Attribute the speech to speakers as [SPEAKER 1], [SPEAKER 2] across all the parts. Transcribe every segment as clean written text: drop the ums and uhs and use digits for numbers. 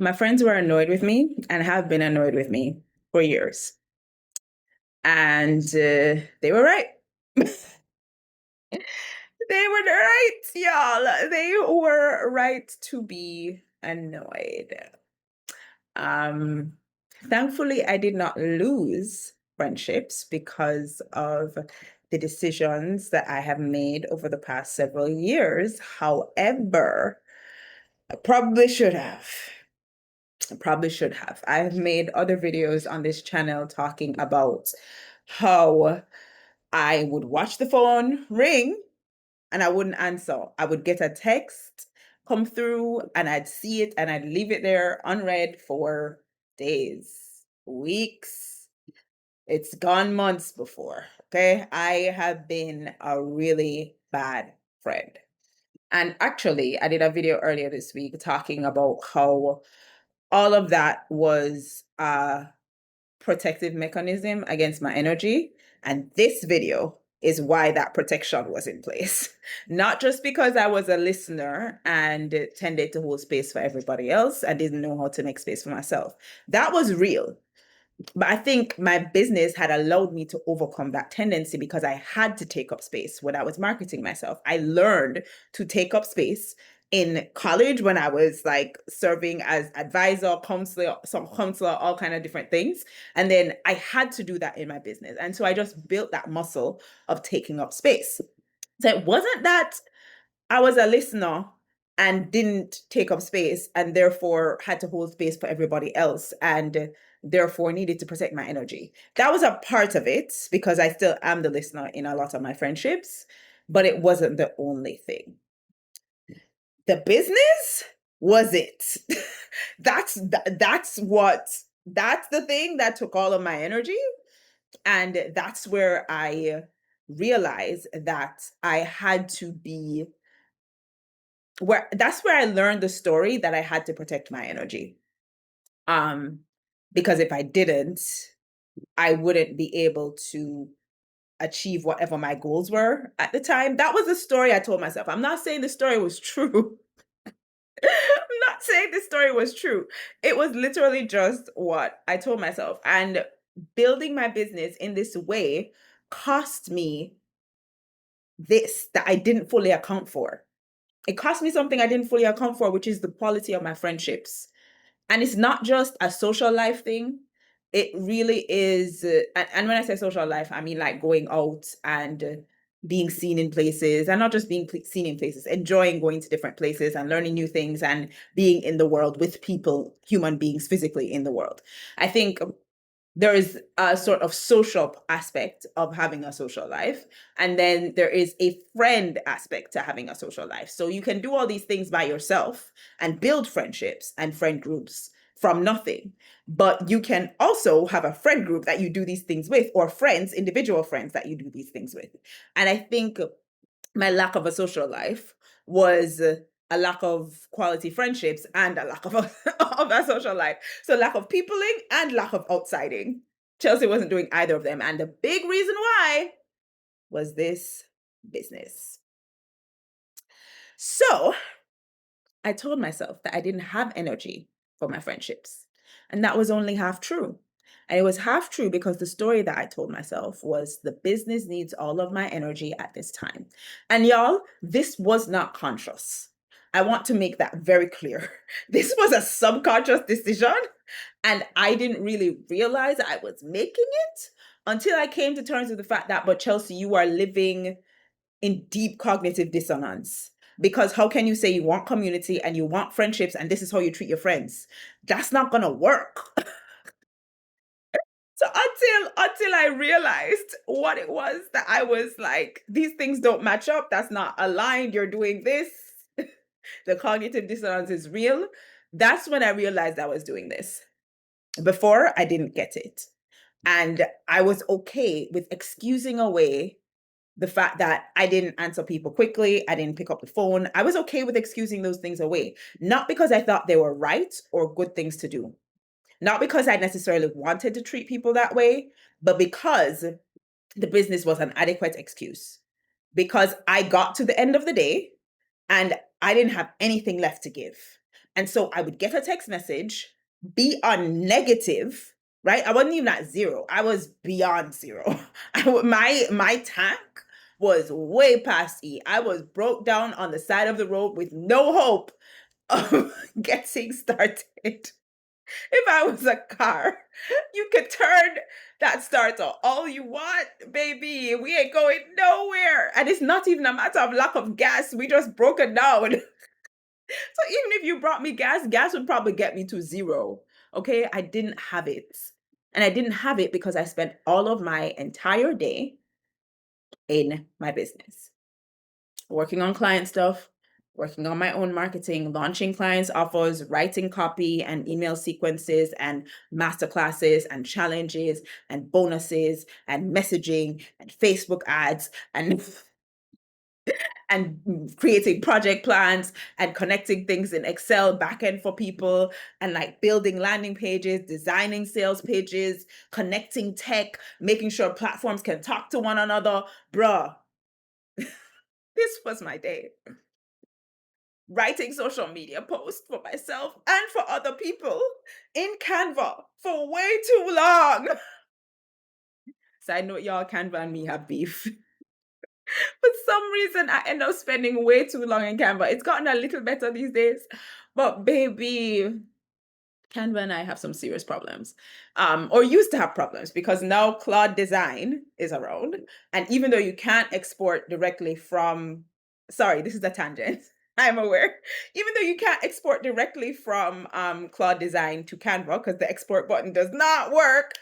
[SPEAKER 1] My friends were annoyed with me and have been annoyed with me for years. And they were right. They were right, y'all. They were right to be annoyed. Um, Thankfully, I did not lose friendships because of the decisions that I have made over the past several years. However, I probably should have. I probably should have. I have made other videos on this channel talking about how I would watch the phone ring and I wouldn't answer. I would get a text come through and I'd see it and I'd leave it there unread for days, weeks. It's gone months before. Okay. I have been a really bad friend. And actually, I did a video earlier this week talking about how all of that was a protective mechanism against my energy. And this video is why that protection was in place. Not just because I was a listener and tended to hold space for everybody else. I didn't know how to make space for myself. That was real. But I think my business had allowed me to overcome that tendency because I had to take up space when I was marketing myself. I learned to take up space in college when I was like serving as advisor, counselor, all kind of different things. And then I had to do that in my business. And so I just built that muscle of taking up space. So it wasn't that I was a listener and didn't take up space and therefore had to hold space for everybody else and therefore needed to protect my energy. That was a part of it because I still am the listener in a lot of my friendships, but it wasn't the only thing. The business was it. that's that's the thing that took all of my energy, and that's where I realized that I had to be where that's where I learned the story that I had to protect my energy. Um, because if I didn't, I wouldn't be able to achieve whatever my goals were at the time. That was the story I told myself. I'm not saying the story was true. I'm not saying the story was true. It was literally just what I told myself. And building my business in this way cost me this that I didn't fully account for. It cost me something I didn't fully account for, which is the quality of my friendships. And it's not just a social life thing. It really is. And when I say social life, I mean like going out and being seen in places, and not just being seen in places, enjoying going to different places and learning new things and being in the world with people, human beings physically in the world. I think there is a sort of social aspect of having a social life, and then there is a friend aspect to having a social life. So you can do all these things by yourself and build friendships and friend groups from nothing, but you can also have a friend group that you do these things with, or friends, individual friends that you do these things with. And I think my lack of a social life was a lack of quality friendships and a lack of of a social life. So lack of peopling and lack of outsiding. Chelsea wasn't doing either of them. And the big reason why was this business. So I told myself that I didn't have energy for my friendships. And that was only half true. And it was half true because the story that I told myself was the business needs all of my energy at this time. And y'all, this was not conscious. I want to make that very clear. This was a subconscious decision. And I didn't really realize I was making it until I came to terms with the fact that, but Chelsea, you are living in deep cognitive dissonance. Because how can you say you want community and you want friendships and this is how you treat your friends? That's not gonna work. So until I realized what it was that I was like, these things don't match up. That's not aligned. You're doing this. The cognitive dissonance is real. That's when I realized I was doing this. Before, I didn't get it. And I was okay with excusing away the fact that I didn't answer people quickly, I didn't pick up the phone. I was okay with excusing those things away, not because I thought they were right or good things to do, not because I necessarily wanted to treat people that way, but because the business was an adequate excuse. Because I got to the end of the day and I didn't have anything left to give. And so I would get a text message, be on negative, right? I wasn't even at zero. I was beyond zero. My tank was way past E. I was broke down on the side of the road with no hope of getting started. If I was a car, you could turn that starter all you want, baby. We ain't going nowhere. And it's not even a matter of lack of gas. We just broke it down. So even if you brought me gas, gas would probably get me to zero. Okay. I didn't have it. And I didn't have it because I spent all of my entire day in my business, working on client stuff, working on my own marketing, launching clients' offers, writing copy and email sequences and masterclasses and challenges and bonuses and messaging and Facebook ads and creating project plans and connecting things in Excel backend for people and like building landing pages, designing sales pages, connecting tech, making sure platforms can talk to one another. Bruh, this was my day. Writing social media posts for myself and for other people in Canva for way too long. Side note, y'all, Canva and me have beef. For some reason, I end up spending way too long in Canva. It's gotten a little better these days, but baby, Canva and I have some serious problems, or used to have problems because now Claude Design is around. And even though you can't export directly from, sorry, this is a tangent. I'm aware. Even though you can't export directly from Claude Design to Canva because the export button does not work,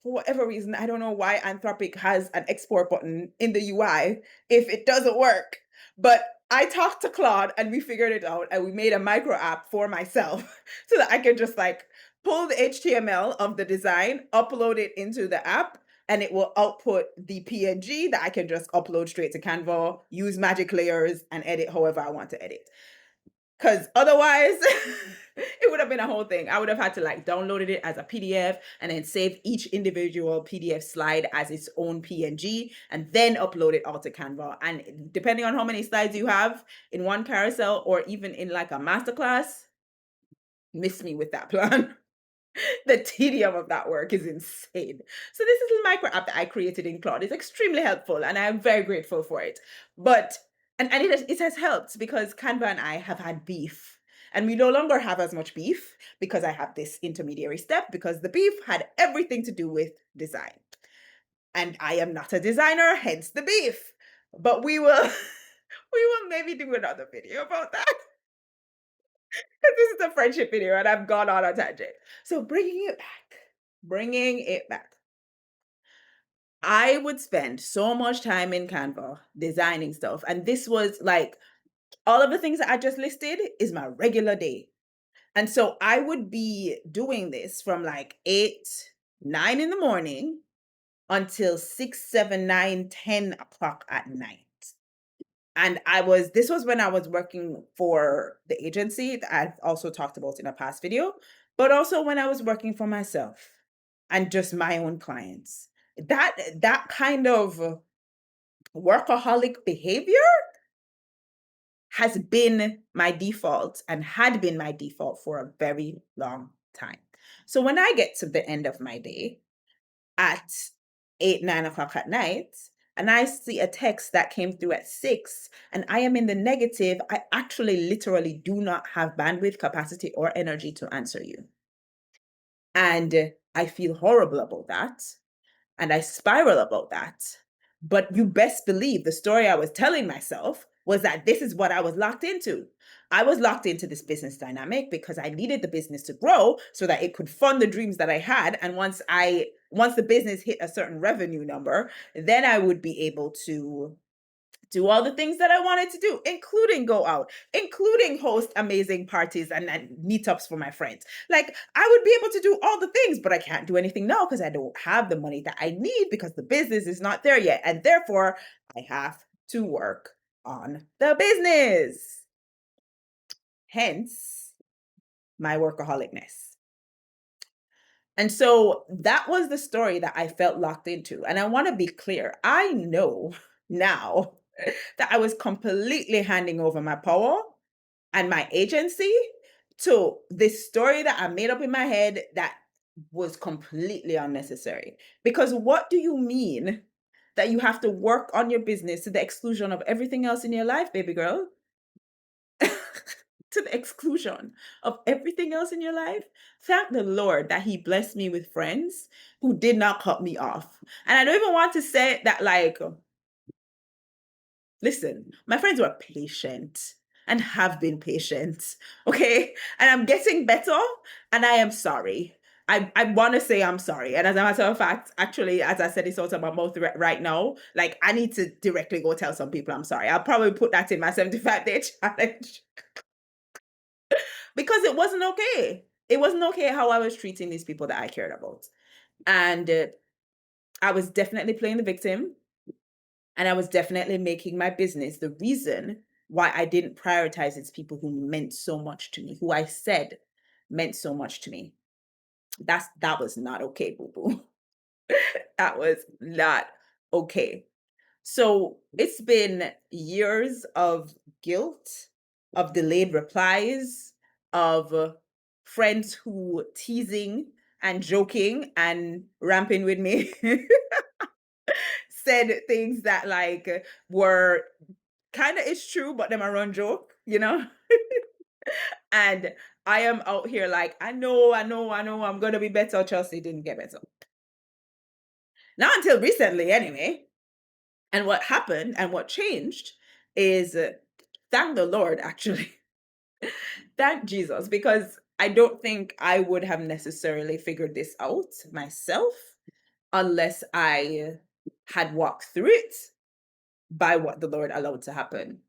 [SPEAKER 1] for whatever reason, I don't know why Anthropic has an export button in the UI if it doesn't work. But I talked to Claude and we figured it out and we made a micro app for myself so that I could just like pull the HTML of the design, upload it into the app, and it will output the PNG that I can just upload straight to Canva, use magic layers, and edit however I want to edit. Because otherwise, it would have been a whole thing. I would have had to like download it as a PDF and then save each individual PDF slide as its own PNG and then upload it all to Canva. And depending on how many slides you have in one carousel or even in like a masterclass, miss me with that plan. The tedium of that work is insane. So this little micro app that I created in Claude is extremely helpful and I am very grateful for it. But and it has helped because Canva and I have had beef. And we no longer have as much beef because I have this intermediary step because the beef had everything to do with design. And I am not a designer, hence the beef. But we will we will maybe do another video about that. This is a friendship video and I've gone on a tangent. So bringing it back. I would spend so much time in Canva designing stuff. And this was like all of the things that I just listed is my regular day. And so I would be doing this from like 8, 9 in the morning until 6, 7, 9, 10 o'clock at night. And this was when I was working for the agency that I've also talked about in a past video, but also when I was working for myself and just my own clients. That kind of workaholic behavior has been my default and had been my default for a very long time. So when I get to the end of my day at 8, 9 o'clock at night, and I see a text that came through at 6, and I am in the negative, I actually literally do not have bandwidth, capacity, or energy to answer you. And I feel horrible about that. And I spiral about that. But you best believe the story I was telling myself was that this is what I was locked into. I was locked into this business dynamic because I needed the business to grow so that it could fund the dreams that I had. And once the business hit a certain revenue number, then I would be able to do all the things that I wanted to do, including go out, including host amazing parties and meetups for my friends. Like I would be able to do all the things, but I can't do anything now because I don't have the money that I need because the business is not there yet. And therefore, I have to work on the business. Hence, my workaholicness. And so that was the story that I felt locked into. And I want to be clear. I know now that I was completely handing over my power and my agency to this story that I made up in my head that was completely unnecessary. Because what do you mean that you have to work on your business to the exclusion of everything else in your life, baby girl? To the exclusion of everything else in your life. Thank the Lord that He blessed me with friends who did not cut me off. And I don't even want to say that, like, listen, my friends were patient and have been patient. Okay. And I'm getting better and I am sorry. I want to say I'm sorry. And as a matter of fact, actually, as I said, it's out of my mouth right now. Like, I need to directly go tell some people I'm sorry. I'll probably put that in my 75-day challenge because it wasn't okay. It wasn't okay how I was treating these people that I cared about. And I was definitely playing the victim. And I was definitely making my business the reason why I didn't prioritize its people who meant so much to me, who I said meant so much to me. That was not okay, boo boo. That was not okay. So it's been years of guilt, of delayed replies, of friends who teasing and joking and ramping with me said things that like were kind of it's true, but them a run joke, you know? And I am out here like, I know, I'm gonna be better. Chelsea didn't get better. Not until recently, anyway. And what happened and what changed is thank the Lord, actually. Thank Jesus, because I don't think I would have necessarily figured this out myself unless I had walked through it by what the Lord allowed to happen.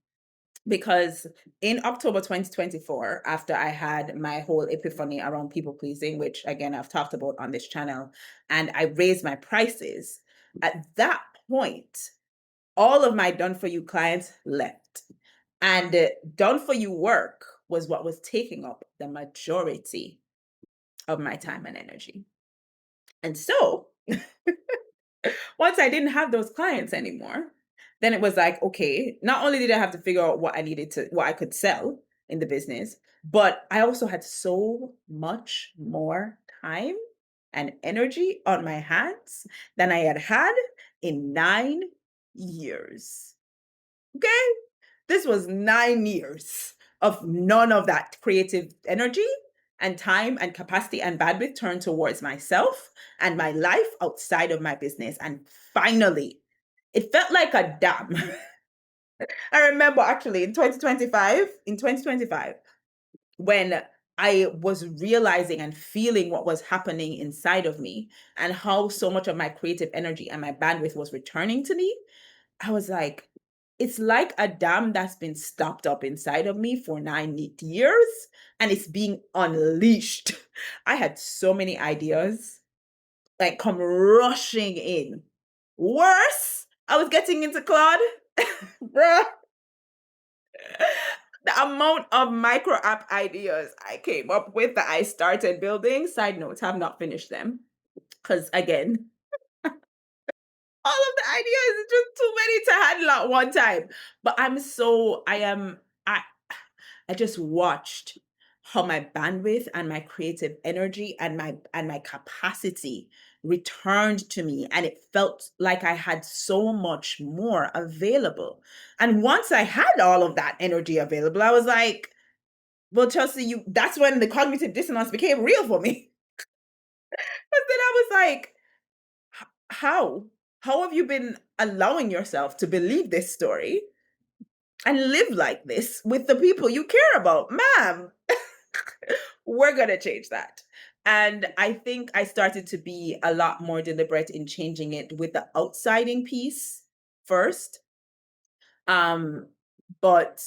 [SPEAKER 1] Because in October 2024, after I had my whole epiphany around people pleasing, which again I've talked about on this channel, and I raised my prices, at that point, all of my done for you clients left. And done for you work was what was taking up the majority of my time and energy. And so once I didn't have those clients anymore, then it was like, okay, not only did I have to figure out what I could sell in the business, but I also had so much more time and energy on my hands than I had had in 9 years. Okay. This was 9 years of none of that creative energy and time and capacity and bandwidth turned towards myself and my life outside of my business. And finally, it felt like a dam. I remember actually in 2025, when I was realizing and feeling what was happening inside of me and how so much of my creative energy and my bandwidth was returning to me, I was like, it's like a dam that's been stopped up inside of me for 9 years and it's being unleashed. I had so many ideas like come rushing in. Worse, I was getting into Claude. Bruh. The amount of micro app ideas I came up with that I started building, side note, have not finished them. Because again, all of the ideas is just too many to handle at one time. But I just watched how my bandwidth and my creative energy and my capacity returned to me, and it felt like I had so much more available. And once I had all of that energy available, I was like, well, Chelsea, that's when the cognitive dissonance became real for me. But then I was like, how? How have you been allowing yourself to believe this story and live like this with the people you care about? Ma'am, we're going to change that. And I think I started to be a lot more deliberate in changing it with the outsiding piece first. But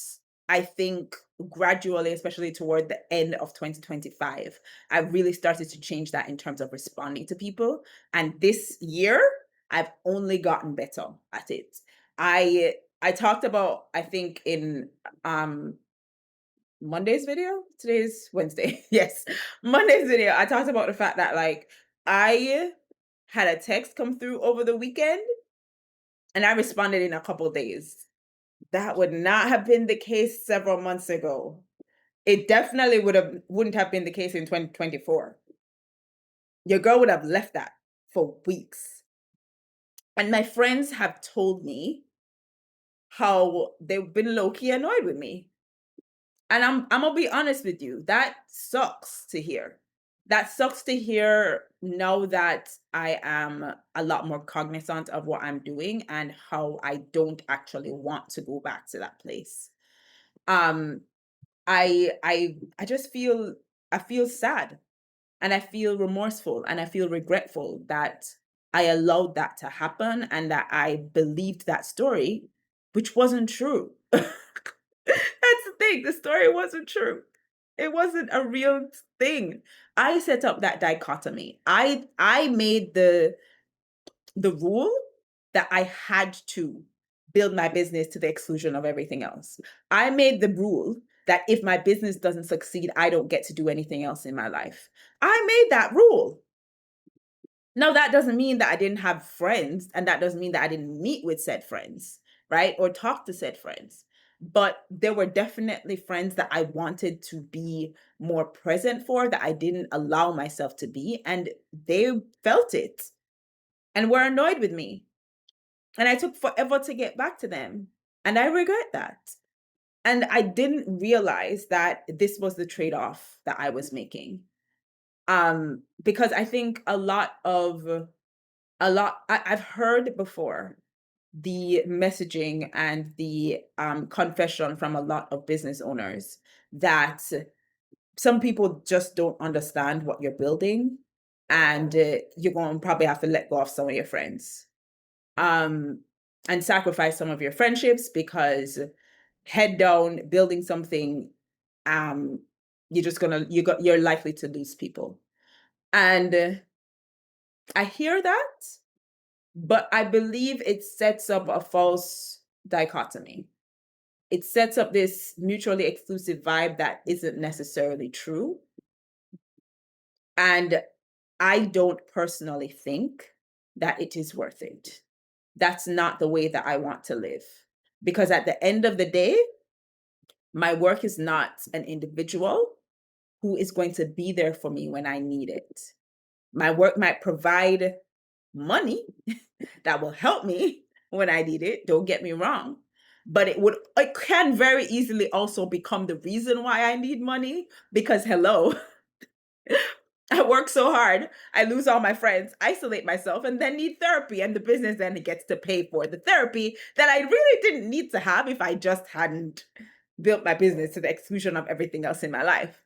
[SPEAKER 1] I think gradually, especially toward the end of 2025, I really started to change that in terms of responding to people. And this year, I've only gotten better at it. I talked about, I think in Monday's video. Today's Wednesday. Yes. Monday's video. I talked about the fact that like I had a text come through over the weekend and I responded in a couple days. That would not have been the case several months ago. It definitely wouldn't have been the case in 2024. Your girl would have left that for weeks. And my friends have told me how they've been low-key annoyed with me. And I'm gonna be honest with you, that sucks to hear. That sucks to hear now that I am a lot more cognizant of what I'm doing and how I don't actually want to go back to that place. Um I just feel, I feel sad, and I feel remorseful, and I feel regretful that I allowed that to happen and that I believed that story, which wasn't true. That's the thing. The story wasn't true. It wasn't a real thing. I set up that dichotomy. I made the rule that I had to build my business to the exclusion of everything else. I made the rule that if my business doesn't succeed, I don't get to do anything else in my life. I made that rule. Now, that doesn't mean that I didn't have friends, and that doesn't mean that I didn't meet with said friends, right? Or talk to said friends. But there were definitely friends that I wanted to be more present for that I didn't allow myself to be. And they felt it and were annoyed with me. And I took forever to get back to them. And I regret that. And I didn't realize that this was the trade-off that I was making. Because I think I've heard before the messaging and the confession from a lot of business owners that some people just don't understand what you're building, and you're going to probably have to let go of some of your friends, um, and sacrifice some of your friendships because head down building something, um, you're likely to lose people. And I hear that, but I believe it sets up a false dichotomy. It sets up this mutually exclusive vibe that isn't necessarily true. And I don't personally think that it is worth it. That's not the way that I want to live. Because at the end of the day, my work is not an individual who is going to be there for me when I need it. My work might provide money that will help me when I need it. Don't get me wrong. But it can very easily also become the reason why I need money, because hello, I work so hard, I lose all my friends, isolate myself, and then need therapy. And the business then gets to pay for the therapy that I really didn't need to have if I just hadn't built my business to the exclusion of everything else in my life.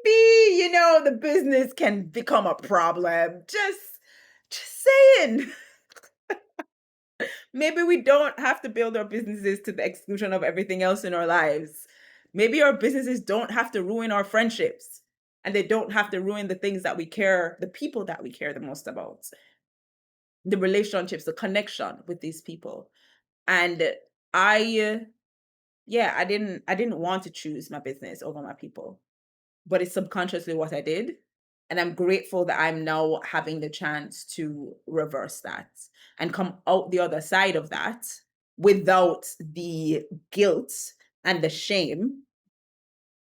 [SPEAKER 1] Maybe, the business can become a problem. Just saying. Maybe we don't have to build our businesses to the exclusion of everything else in our lives. Maybe our businesses don't have to ruin our friendships, and they don't have to ruin the things that we care, the people that we care the most about, the relationships, the connection with these people. And I, yeah, I didn't want to choose my business over my people, but it's subconsciously what I did. And I'm grateful that I'm now having the chance to reverse that and come out the other side of that without the guilt and the shame,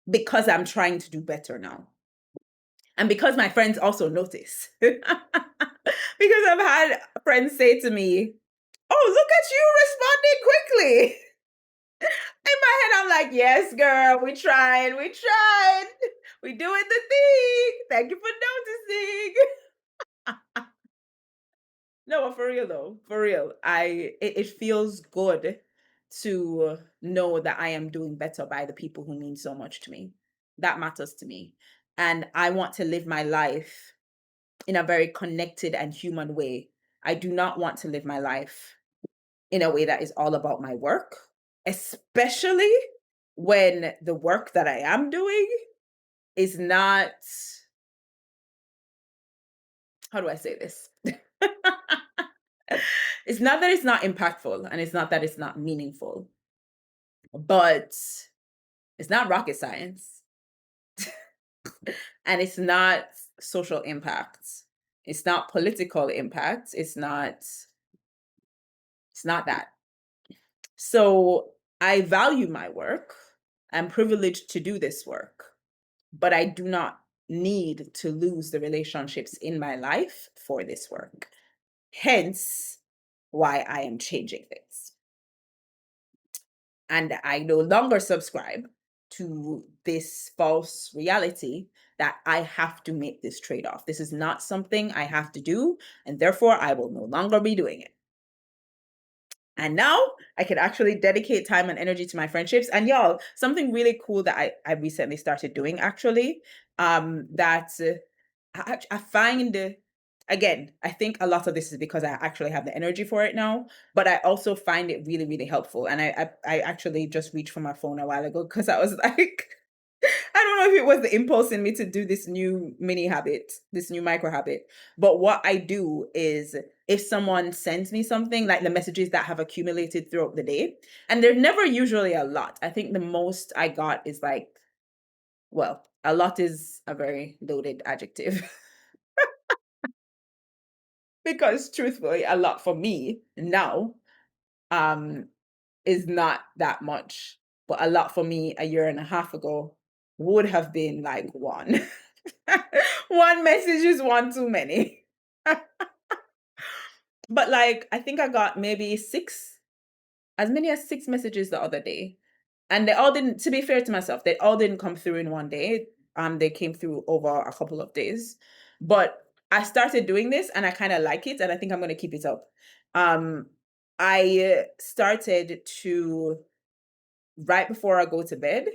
[SPEAKER 1] because I'm trying to do better now. And because my friends also notice. Because I've had friends say to me, "Oh, look at you responding quickly." In my head, I'm like, "Yes, girl, we tried. We tried. We doing the thing. Thank you for noticing." No, but for real though, for real, it feels good to know that I am doing better by the people who mean so much to me. That matters to me. And I want to live my life in a very connected and human way. I do not want to live my life in a way that is all about my work, especially when the work that I am doing is not, how do I say this? It's not that it's not impactful, and it's not that it's not meaningful, but it's not rocket science, and it's not social impact. It's not political impact. It's not that. So I value my work. I'm privileged to do this work, but I do not need to lose the relationships in my life for this work. Hence, why I am changing things. And I no longer subscribe to this false reality that I have to make this trade off. This is not something I have to do, and therefore I will no longer be doing it. And now I can actually dedicate time and energy to my friendships. And y'all, something really cool that I recently started doing actually, that I find, again, I think a lot of this is because I actually have the energy for it now, but I also find it really, really helpful. And I actually just reached for my phone a while ago because I was like, I don't know if it was the impulse in me to do this new mini habit, this new micro habit. But what I do is if someone sends me something, like the messages that have accumulated throughout the day, and they're never usually a lot. I think the most I got is like, well, a lot is a very loaded adjective. Because truthfully, a lot for me now um is not that much. But a lot for me a year and a half ago would have been like one. One message is one too many. But like I think I got maybe six, as many as six messages the other day. And they all didn't, to be fair to myself, they all didn't come through in one day. They came through over a couple of days. But I started doing this and I kind of like it and I think I'm going to keep it up. I started to, right before I go to bed,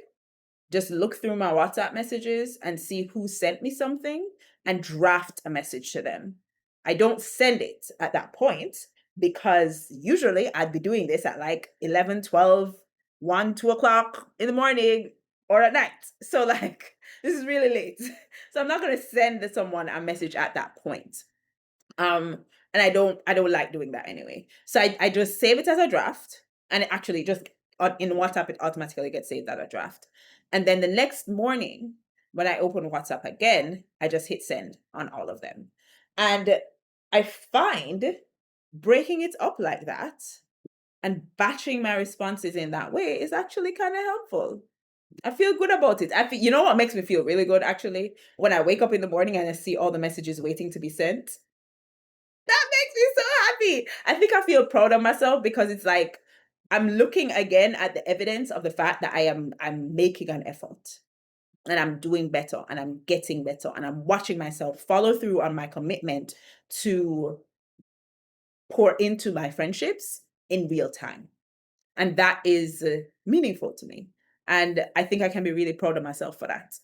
[SPEAKER 1] just look through my WhatsApp messages and see who sent me something and draft a message to them. I don't send it at that point because usually I'd be doing this at like 11, 12, 1, 2 o'clock in the morning or at night. So like, this is really late. So I'm not going to send someone a message at that point. And I don't like doing that anyway. So I just save it as a draft and it actually just in WhatsApp, it automatically gets saved as a draft. And then the next morning, when I open WhatsApp again, I just hit send on all of them. And I find breaking it up like that and batching my responses in that way is actually kind of helpful. I feel good about it. You know what makes me feel really good actually? When I wake up in the morning and I see all the messages waiting to be sent. That makes me so happy. I think I feel proud of myself because it's like I'm looking again at the evidence of the fact that I'm making an effort and I'm doing better and I'm getting better and I'm watching myself follow through on my commitment to pour into my friendships in real time. And that is meaningful to me. And I think I can be really proud of myself for that.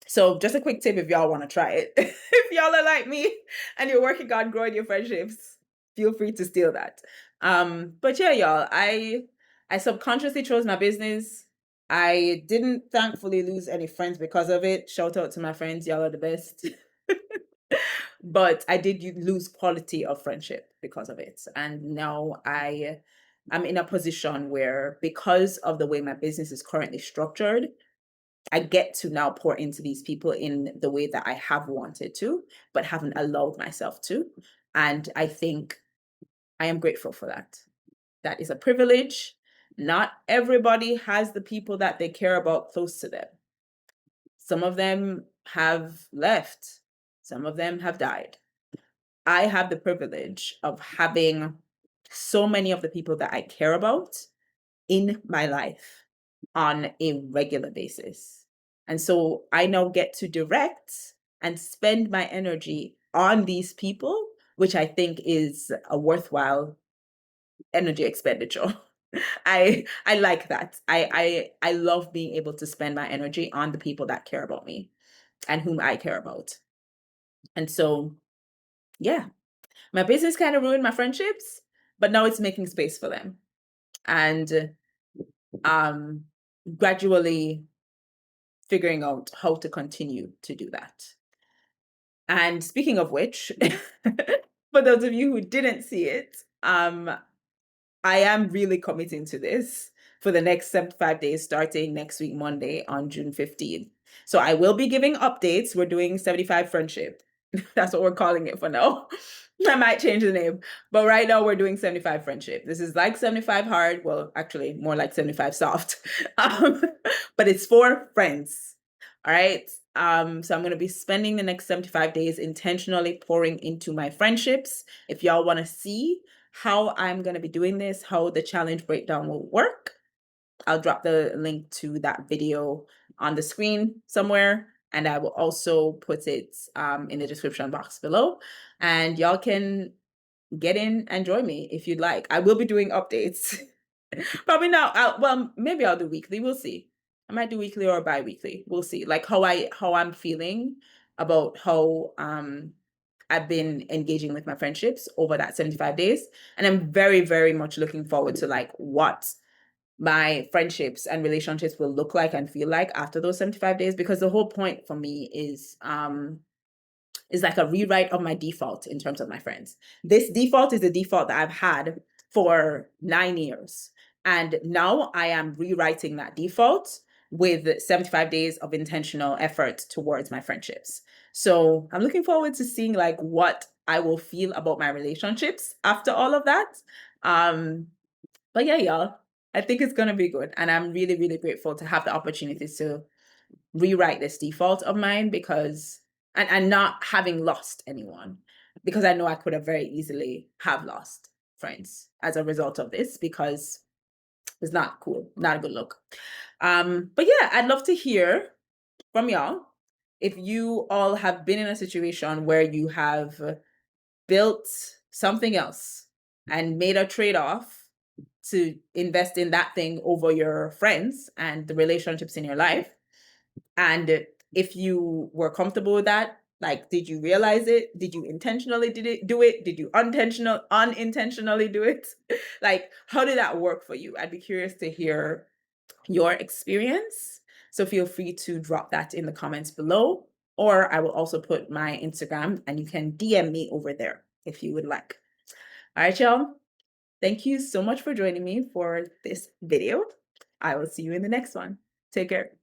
[SPEAKER 1] So just a quick tip if y'all want to try it. If y'all are like me and you're working on growing your friendships, feel free to steal that. But yeah, y'all, I subconsciously chose my business. I didn't thankfully lose any friends because of it. Shout out to my friends, y'all are the best. But I did lose quality of friendship because of it. And now I'm in a position where because of the way my business is currently structured, I get to now pour into these people in the way that I have wanted to, but haven't allowed myself to. And I think I am grateful for that. That is a privilege. Not everybody has the people that they care about close to them. Some of them have left, some of them have died. I have the privilege of having so many of the people that I care about in my life on a regular basis. And so I now get to direct and spend my energy on these people, which I think is a worthwhile energy expenditure. I like that. I love being able to spend my energy on the people that care about me and whom I care about. And so yeah, my business kind of ruined my friendships, but now it's making space for them. And gradually figuring out how to continue to do that. And speaking of which, for those of you who didn't see it, I am really committing to this for the next 75 days, starting next week, Monday on June 15th. So I will be giving updates. We're doing 75 friendship. That's what we're calling it for now. I might change the name, but right now we're doing 75 friendship. This is like 75 hard. Well, actually, more like 75 soft. Um, but it's for friends. All right. So I'm going to be spending the next 75 days intentionally pouring into my friendships. If y'all want to see how I'm going to be doing this, how the challenge breakdown will work, I'll drop the link to that video on the screen somewhere. And I will also put it in the description box below. And y'all can get in and join me if you'd like. I will be doing updates. Probably not. Well, maybe I'll do weekly. We'll see. I might do weekly or bi-weekly. We'll see. Like how I'm feeling about how I've been engaging with my friendships over that 75 days. And I'm very, very much looking forward to like what my friendships and relationships will look like and feel like after those 75 days, because the whole point for me is like a rewrite of my default in terms of my friends. This default is the default that I've had for 9 years. And now I am rewriting that default with 75 days of intentional effort towards my friendships. So I'm looking forward to seeing like what I will feel about my relationships after all of that. But yeah, y'all, I think it's going to be good. And I'm really, really grateful to have the opportunity to rewrite this default of mine because, and not having lost anyone, because I know I could have very easily have lost friends as a result of this, because it's not cool, not a good look. But yeah, I'd love to hear from y'all if you all have been in a situation where you have built something else and made a trade-off to invest in that thing over your friends and the relationships in your life. And if you were comfortable with that, like, did you realize it? Did you intentionally do it? Did you unintentionally do it? Like, how did that work for you? I'd be curious to hear your experience. So feel free to drop that in the comments below, or I will also put my Instagram and you can DM me over there if you would like. All right, y'all. Thank you so much for joining me for this video. I will see you in the next one. Take care.